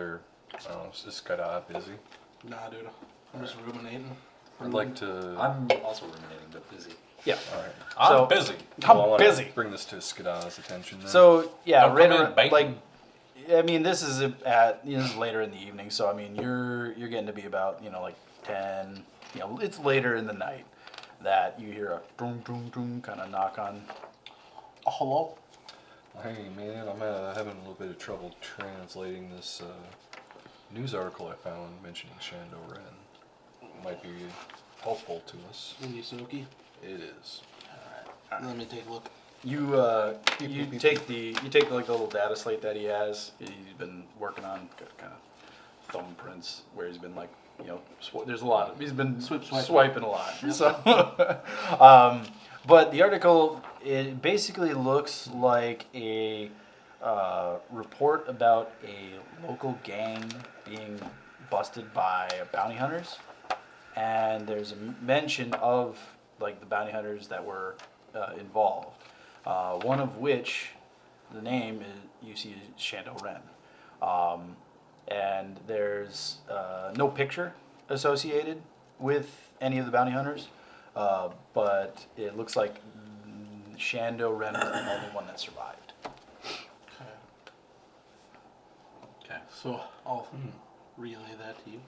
or I don't know, is this guy busy? Nah, dude. I'm just ruminating. I'd like to. I'm also ruminating, but busy. Yeah. All right. So- busy. I'm Well, I wanna busy. Bring this to Skada's attention. Then. So yeah, Don't right come in around, biting. like, I mean, this is this is later in the evening, so I mean, you're getting to be about like 10. It's later in the night that you hear a dum dum dum kind of knock on. Hello? Hey man, I'm having a little bit of trouble translating this news article I found mentioning Shando Ren. Might be helpful to us. Indie It is. Let me take a look. You take the little data slate that he has. He's been working on kind of thumbprints where he's been like there's a lot of he's been swiping a lot. So, but the article it basically looks like a report about a local gang being busted by bounty hunters, and there's a mention of like the bounty hunters that were involved. One of which, the name is, you see is Shando Ren. And there's no picture associated with any of the bounty hunters, but it looks like Shando Ren was the only one that survived. Okay. So I'll relay that to you.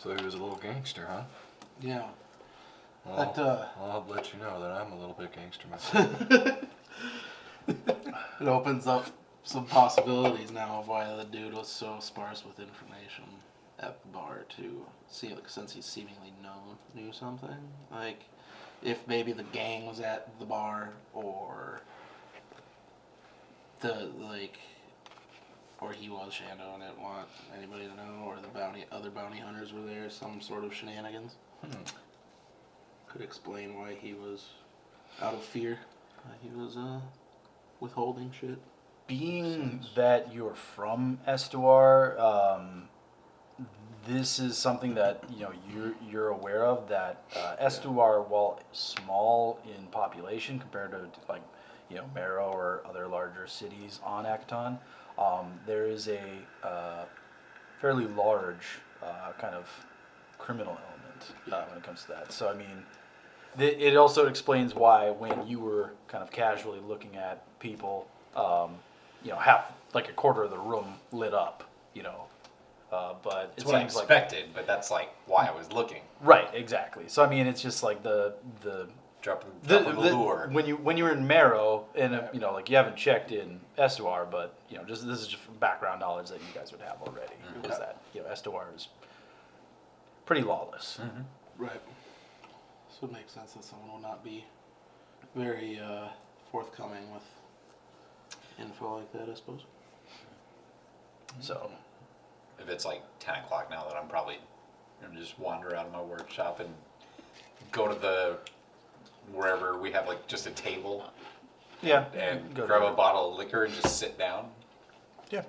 So he was a little gangster, huh? Yeah. Well, That, I'll let you know that I'm a little bit gangster myself. It opens up some possibilities now of why the dude was so sparse with information at the bar to see, like, since he seemingly knew something. Like, if maybe the gang was at the bar, or or he was Shando and didn't want anybody to know, or the other bounty hunters were there, some sort of shenanigans. Could explain why he was out of fear. He was withholding shit. Being that you're from Estuar, this is something that you're aware of. That Estuar, while small in population compared to like Marrow or other larger cities on Acton, there is a fairly large kind of criminal element when it comes to that. So I mean, it also explains why when you were kind of casually looking at people, half, like a quarter of the room lit up, but It's it what I seems like expected, but that's like why I was looking. right, exactly. So I mean, it's just like the Drop the lure. when you were in Marrow and like you haven't checked in Estuar, but this is just background knowledge that you guys would have already. Is that Estuar is pretty lawless. Right. So it makes sense that someone will not be very forthcoming with info like that, I suppose. So If it's like 10 o'clock now, then I'm probably going to just wander out of my workshop and go to wherever we have like just a table yeah, and go grab to- a bottle of liquor and just sit down, Yeah,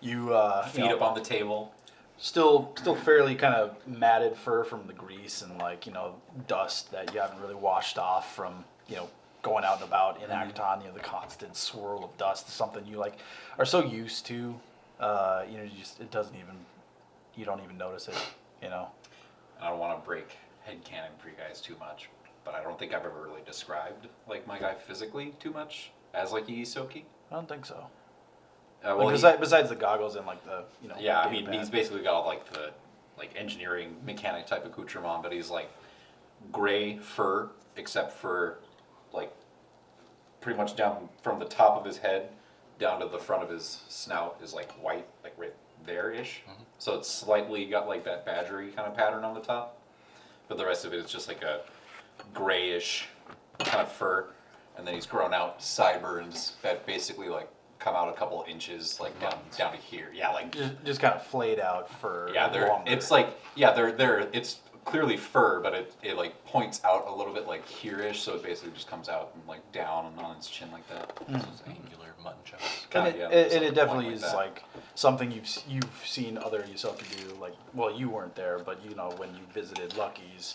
you feet up on the table. Still fairly kind of matted fur from the grease and like dust that you haven't really washed off from going out and about in Acton. The constant swirl of dust is something you like are so used to. You don't even notice it. I don't want to break headcanon for you guys too much, but I don't think I've ever really described like my guy physically too much as like Iisoki. I don't think so. Well, Besides the goggles and like the yeah, I data mean he's pad. basically got like the engineering mechanic type accoutrement, but he's like gray fur except for like pretty much down from the top of his head down to the front of his snout is like white, like right there-ish. So it's slightly got like that badgery kind of pattern on the top, but the rest of it is just like a grayish kind of fur, and then he's grown out sideburns that basically like come out a couple inches like down to here. Yeah, like just kind of flayed out fur. yeah, it's clearly fur, but it like points out a little bit like here-ish, so it basically just comes out and like down and on its chin like that. This is angular mutton chops. And Kinda, it just like it definitely point is that. like something you've seen other Yusoki do. Like, well, you weren't there, but when you visited Lucky's,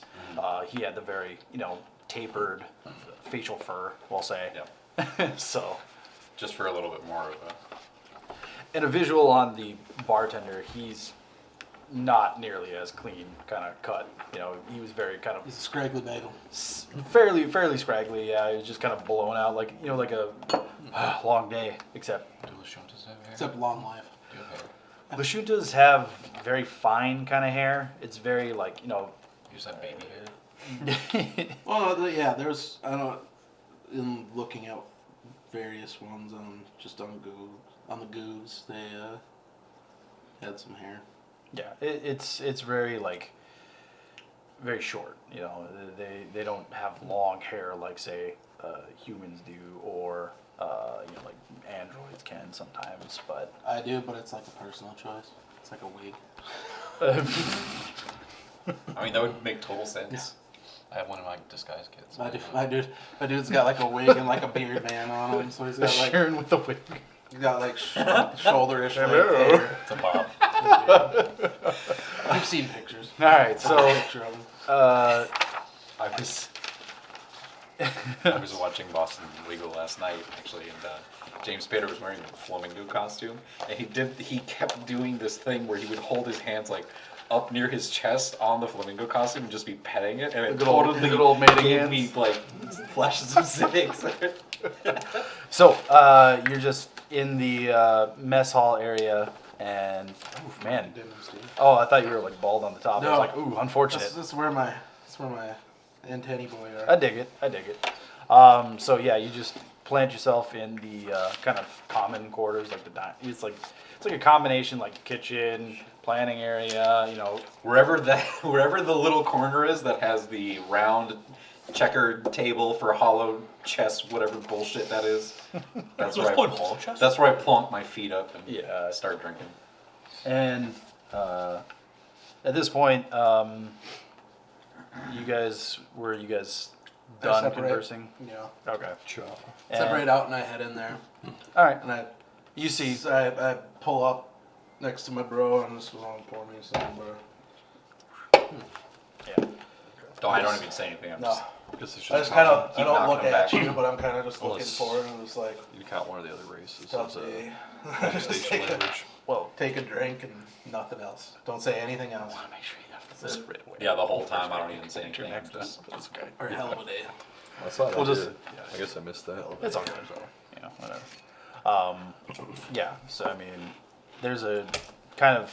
he had the very tapered facial fur, we'll say. Yeah. So, Just for a little bit more of and a visual on the bartender. He's not nearly as clean kind of cut. You know, he was very kind of He's a scraggly bagel. fairly scraggly. Yeah, he was just kind of blown out, like like a long day. Except Do Lashuntas have hair? Except long life. Do you have hair? Lashuntas have very fine kind of hair. It's very like You just have baby hair? Well, yeah, there's, I don't, in looking at various ones on the goobs, they had some hair. Yeah, it's very like very short. You know, they don't have long hair like say humans do, or like androids can sometimes. But I do, but it's like a personal choice. It's like a wig. I mean, that would make total sense. I have one of my disguise kits. My dude's got like a wig and like a beard man on him, so he's got like Sharon with the wig. he's got like shoulder-ish like Hello. hair. It's a bob. I've seen pictures. All right, so Picture of him. I was watching Boston Legal last night, actually, and James Spader was wearing a flamingo costume, and he kept doing this thing where he would hold his hands like up near his chest on the flamingo costume and just be petting it, and it The good old mating gave hands. me like flashes of civics. So, you're just in the mess hall area, and oof, man. Oh, I thought you were like bald on the top. I was No. like, ooh, unfortunate. That's where my antennae boy are. I dig it. So yeah, you just plant yourself in the kind of common quarters, like it's like a combination like kitchen, planning area. Wherever the little corner is that has the round checkered table for hollow chess, whatever bullshit that is. That's where hollow chess? That's where I plonk my feet up and Yeah. start drinking. And at this point, you guys done separate. conversing? Yeah. Okay. Chop. And- Separate out and I head in there. All right. And You see. I pull up next to my bro and this was on pour me some, bro. Yeah. I don't even say anything. I'm No. just Guess it's I just just kind of, keep I don't knocking look them at back. you, but I'm kind of just Well, looking it's- forward and just like, you count one of the other races tough as a day. station language. Well, Take a drink and nothing else. Don't say anything else. make sure you have this right away. Yeah, the whole time I don't even say anything. I'm Next just, That's okay. Or hell of a day. I thought We'll I just- did. I guess I missed that. It's all good. Whatever. Yeah. So I mean, there's a kind of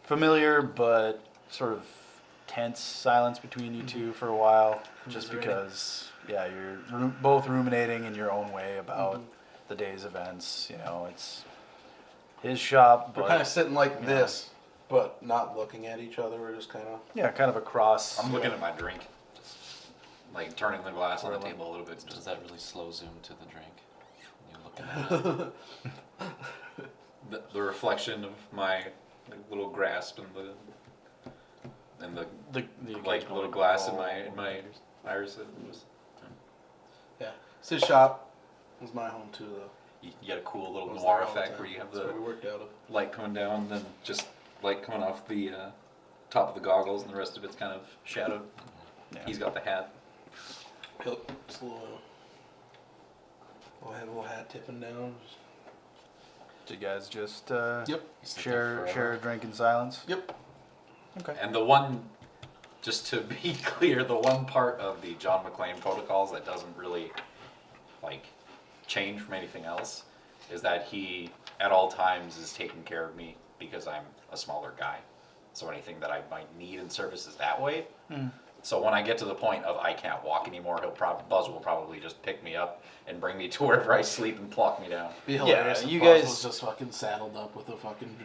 familiar but sort of tense silence between you two for a while, just Misery. because you're both ruminating in your own way about the day's events. It's his shop, We're but kind of sitting like this, but not looking at each other. We're just kind of. kind of across. I'm looking at my drink, like turning the glass on the Really? table a little bit. Does that really slow zoom to the drink? You looking at it? The reflection of my little grasp and the the like occasional little glass in roll. my iris. It was, Yeah. It's his shop. It was my home too, though. you get a cool little I was noir there all the effect time. where you have That's the what we worked out of. light coming down, and then just light coming off the top of the goggles, and the rest of it's kind of shadowed. Yeah. He's got the hat. Yep. Just a little hat tipping down. Do you guys just Yep. You sit there share forever. a drink in silence? Yep. Okay. And the one, just to be clear, the one part of the John McClane protocols that doesn't really, like, change from anything else is that he, at all times, is taking care of me because I'm a smaller guy. So anything that I might need in service is that way. So when I get to the point of I can't walk anymore, Buzz will probably just pick me up and bring me to wherever I sleep and plop me down. Be hilarious. you if Buzz guys- was just fucking saddled up with a fucking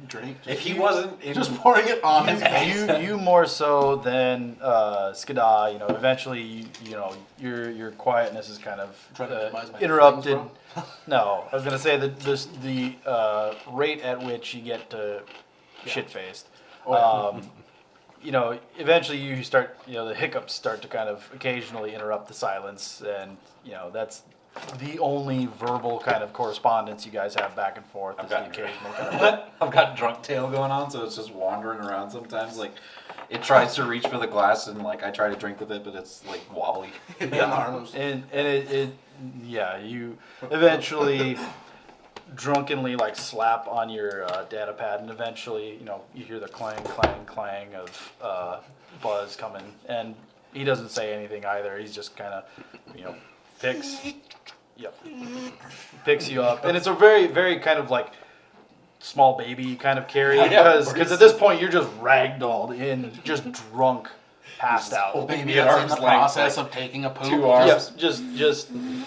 drink. If he wasn't in, just pouring it on his head. you more so than Skada. Eventually, your quietness is kind of Trying to minimize my interrupted. feelings, No, I was gonna say that the rate at which you get shit faced. Eventually you start. The hiccups start to kind of occasionally interrupt the silence, and that's the only verbal kind of correspondence you guys have back and forth. Is the got- occasional kind of. I've got drunk tail going on, so it's just wandering around sometimes. Like, it tries to reach for the glass, and like I try to drink with it, but it's like wobbly. Yeah, arms. And you eventually drunkenly like slap on your data pad, and eventually, you hear the clang, clang, clang of Buzz coming, and he doesn't say anything either. He's just kind of, picks you up, and it's a very, very kind of like small baby kind of carry because at this point you're just ragdolled in, just drunk, passed out. Maybe at it's in arm's the length, process like, of taking a poop. 2 arms. Yep,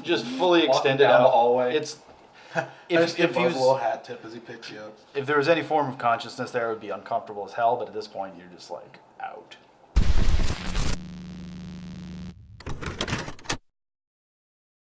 just fully extended down out. the hallway. It's I if just give if Buzz he a little was, hat tip as he picks you up. if there was any form of consciousness there, it would be uncomfortable as hell. But at this point, you're just like out.